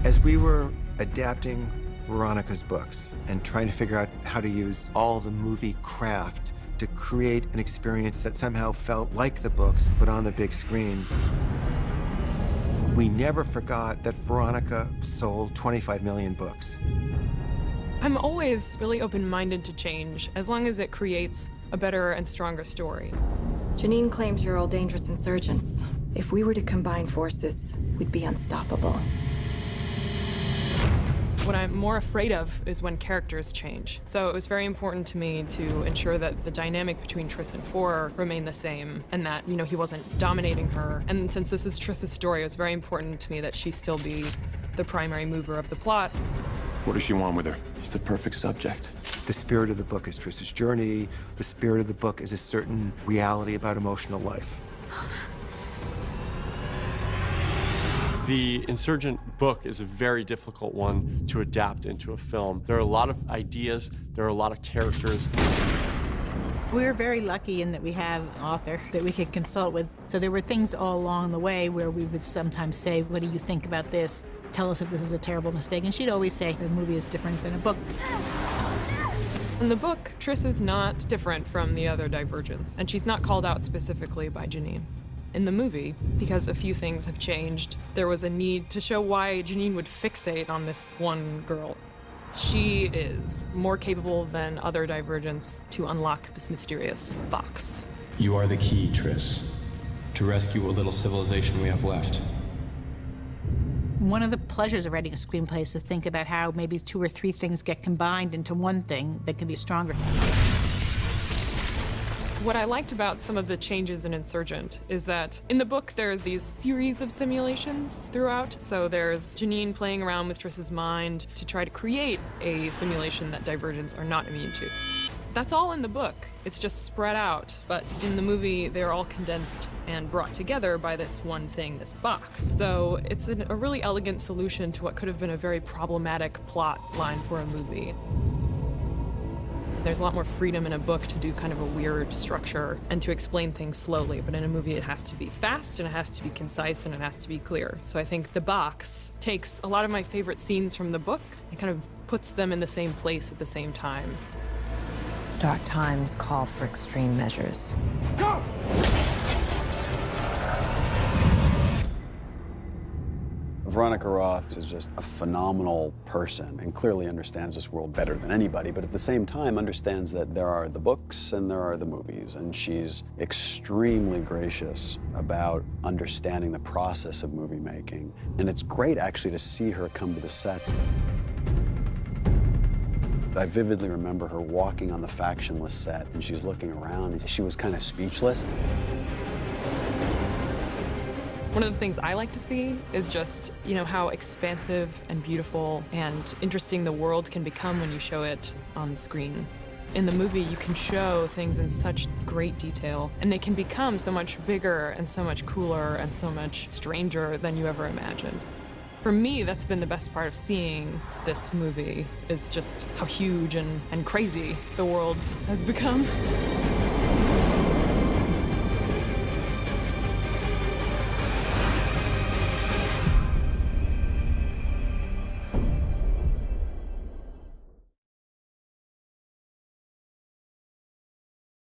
As we were adapting Veronica's books and trying to figure out how to use all the movie craft to create an experience that somehow felt like the books, but on the big screen, we never forgot that Veronica sold 25 million books. I'm always really open-minded to change, as long as it creates a better and stronger story. Janine claims you're all dangerous insurgents. If we were to combine forces, we'd be unstoppable. What I'm more afraid of is when characters change. So it was very important to me to ensure that the dynamic between Triss and Four remained the same, and that, you know, he wasn't dominating her. And since this is Triss's story, it was very important to me that she still be the primary mover of the plot. What does she want with her? She's the perfect subject. The spirit of the book is Triss's journey. The spirit of the book is a certain reality about emotional life. The Insurgent book is a very difficult one to adapt into a film. There are a lot of ideas, there are a lot of characters. We're very lucky in that we have an author that we could consult with. So there were things all along the way where we would sometimes say, what do you think about this? Tell us if this is a terrible mistake. And she'd always say, the movie is different than a book. In the book, Triss is not different from the other Divergents, and she's not called out specifically by Janine. In the movie, because a few things have changed, there was a need to show why Janine would fixate on this one girl. She is more capable than other Divergents to unlock this mysterious box. You are the key, Triss, to rescue what little civilization we have left. One of the pleasures of writing a screenplay is to think about how maybe 2 or 3 things get combined into one thing that can be stronger. What I liked about some of the changes in Insurgent is that in the book there's these series of simulations throughout. So there's Janine playing around with Triss's mind to try to create a simulation that Divergents are not immune to. That's all in the book. It's just spread out. But in the movie, they're all condensed and brought together by this one thing, this box. So it's a really elegant solution to what could have been a very problematic plot line for a movie. There's a lot more freedom in a book to do kind of a weird structure and to explain things slowly, but in a movie it has to be fast and it has to be concise and it has to be clear. So I think the box takes a lot of my favorite scenes from the book and kind of puts them in the same place at the same time. Dark times call for extreme measures. Go! Veronica Roth is just a phenomenal person and clearly understands this world better than anybody, but at the same time understands that there are the books and there are the movies, and she's extremely gracious about understanding the process of movie making. And it's great actually to see her come to the sets. I vividly remember her walking on the Factionless set and she's looking around and she was kind of speechless. One of the things I like to see is just, you know, how expansive and beautiful and interesting the world can become when you show it on the screen. In the movie, you can show things in such great detail, and they can become so much bigger and so much cooler and so much stranger than you ever imagined. For me, that's been the best part of seeing this movie, is just how huge and crazy the world has become.